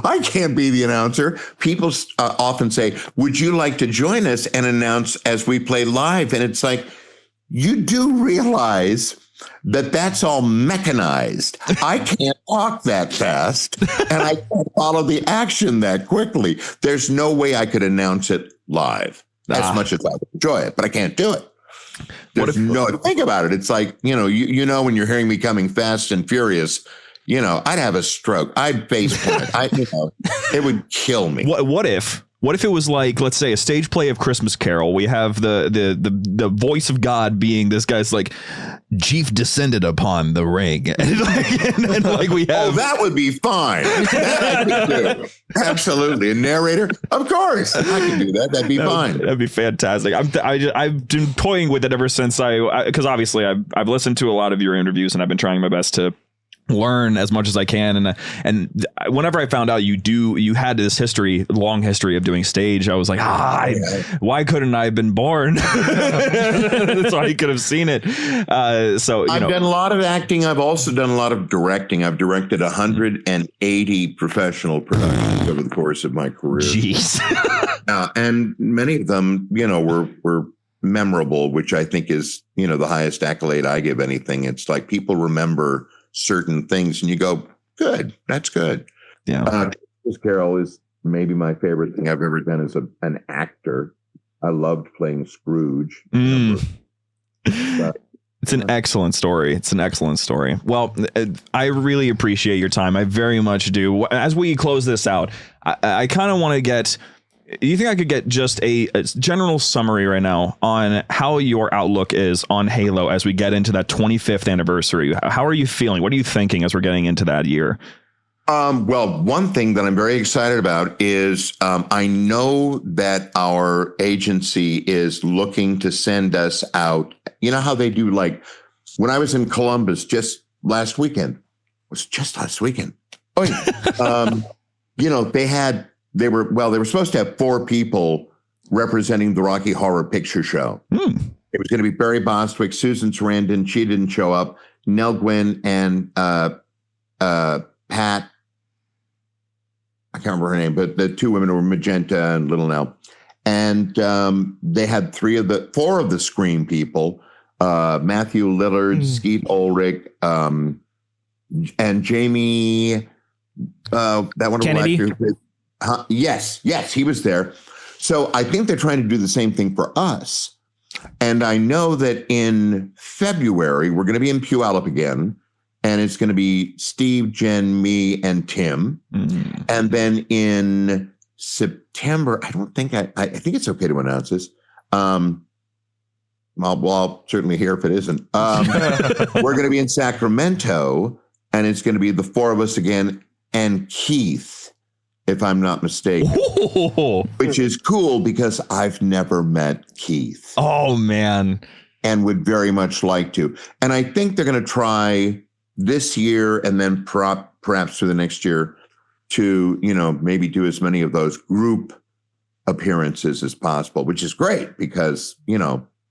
I can't be the announcer. People often say, would you like to join us and announce as we play live? And it's like, you do realize that that's all mechanized. I can't talk that fast, and I can't follow the action that quickly. There's no way I could announce it live as much as I would enjoy it, but I can't do it. Think about it. It's like, when you're hearing me coming fast and furious, I'd have a stroke. I'd face plant. It would kill me. What if it was like, let's say, a stage play of Christmas Carol? We have the voice of God being this guy's like, Chief descended upon the ring. And we have. Oh, that would be fine. That I could do. Absolutely. A narrator? Of course. I can do that. That'd be fine. That'd be fantastic. I've been toying with it ever since because obviously I've listened to a lot of your interviews, and I've been trying my best to learn as much as I can, and whenever I found out you had this long history of doing stage, I was like, why couldn't I have been born? So I could have seen it. I've done a lot of acting. I've also done a lot of directing. I've directed 180 professional productions over the course of my career. Jeez. And many of them, were memorable, which I think is, the highest accolade I give anything. It's like people remember certain things and you go, good, that's good. Yeah. Christmas Carol is maybe my favorite thing I've ever done as an actor. I loved playing Scrooge. It's an excellent story. It's an excellent story. Well, I really appreciate your time. I very much do. As we close this out, I kind of want to get... Do you think I could get just a general summary right now on how your outlook is on Halo as we get into that 25th anniversary? How are you feeling? What are you thinking as we're getting into that year? Well, one thing that I'm very excited about is I know that our agency is looking to send us out. You know how they do, like when I was in Columbus just last weekend. It was just last weekend. Oh, yeah. They were supposed to have 4 people representing the Rocky Horror Picture Show. It was going to be Barry Bostwick, Susan Sarandon. She didn't show up. Nell Gwynn and Pat. I can't remember her name, but the 2 women were Magenta and Little Nell. And they had 4 of the Scream people, Matthew Lillard, Skeet Ulrich, and Jamie, that one Kennedy. Yes, he was there. So I think they're trying to do the same thing for us. And I know that in February, we're going to be in Puyallup again. And it's going to be Steve, Jen, me, and Tim. Mm-hmm. And then in September, I think it's okay to announce this. I'll certainly hear if it isn't. We're going to be in Sacramento, and it's going to be the 4 of us again, and Keith, if I'm not mistaken. Ooh. Which is cool because I've never met Keith. Oh, man. And would very much like to. And I think they're going to try this year and then perhaps for the next year to, maybe do as many of those group appearances as possible, which is great because,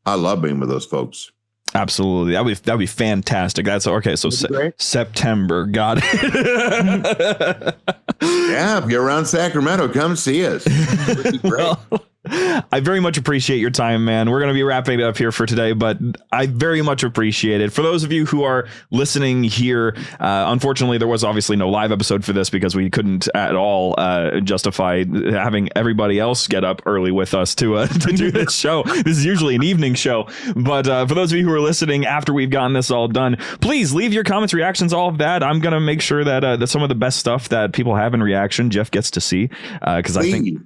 I love being with those folks. Absolutely. That'd be fantastic. That's okay. So September. Got it. Yeah. If you're around Sacramento, come see us. It would be great. Well, I very much appreciate your time, man. We're going to be wrapping it up here for today, but I very much appreciate it. For those of you who are listening here, unfortunately, there was obviously no live episode for this because we couldn't at all justify having everybody else get up early with us to do this show. This is usually an evening show. But for those of you who are listening after we've gotten this all done, please leave your comments, reactions, all of that. I'm going to make sure that some of the best stuff that people have in reaction, Jeff gets to see. Because I think,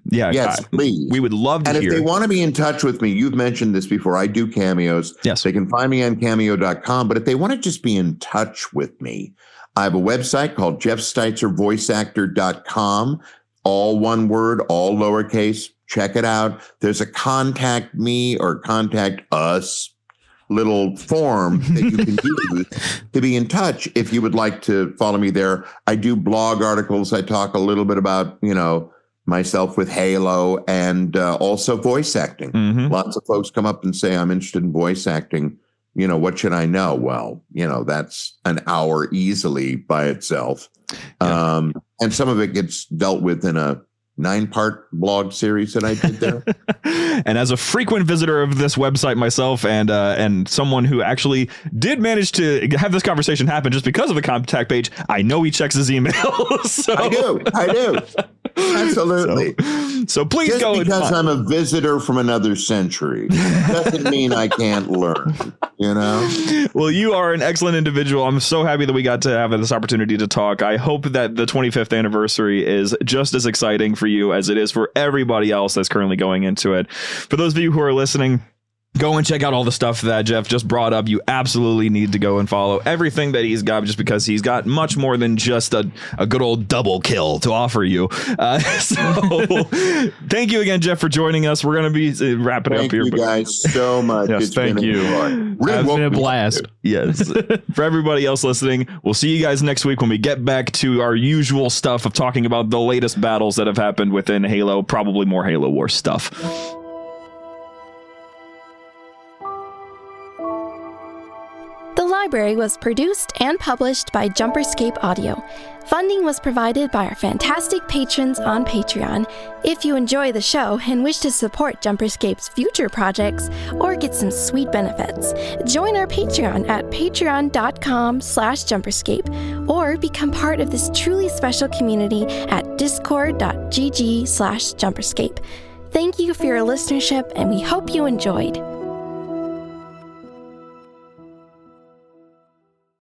please. We would love to and hear. If they want to be in touch with me, you've mentioned this before, I do cameos. Yes. They can find me on cameo.com. But if they want to just be in touch with me, I have a website called jeffsteitzervoiceactor.com. All one word, all lowercase. Check it out. There's a contact me or contact us little form that you can use to be in touch if you would like to follow me there. I do blog articles. I talk a little bit about, myself with Halo and also voice acting. Mm-hmm. Lots of folks come up and say, I'm interested in voice acting. What should I know? Well, that's an hour easily by itself. Yeah. And some of it gets dealt with in a 9-part blog series that I did there. And as a frequent visitor of this website myself and someone who actually did manage to have this conversation happen just because of the contact page, I know he checks his email. So. I do. Absolutely. So please just go. Because I'm a visitor from another century doesn't mean I can't learn, Well, you are an excellent individual. I'm so happy that we got to have this opportunity to talk. I hope that the 25th anniversary is just as exciting for you as it is for everybody else that's currently going into it. For those of you who are listening, go and check out all the stuff that Jeff just brought up. You absolutely need to go and follow everything that he's got, just because he's got much more than just a good old double kill to offer you. So thank you again, Jeff, for joining us. We're going to be wrapping up here. Thank you guys so much. Yes, thank you. It's been a blast. Yes. For everybody else listening, we'll see you guys next week when we get back to our usual stuff of talking about the latest battles that have happened within Halo, probably more Halo Wars stuff. The library was produced and published by JumperScape Audio. Funding was provided by our fantastic patrons on Patreon. If you enjoy the show and wish to support JumperScape's future projects or get some sweet benefits, join our Patreon at patreon.com/JumperScape or become part of this truly special community at discord.gg/JumperScape. Thank you for your listenership, and we hope you enjoyed.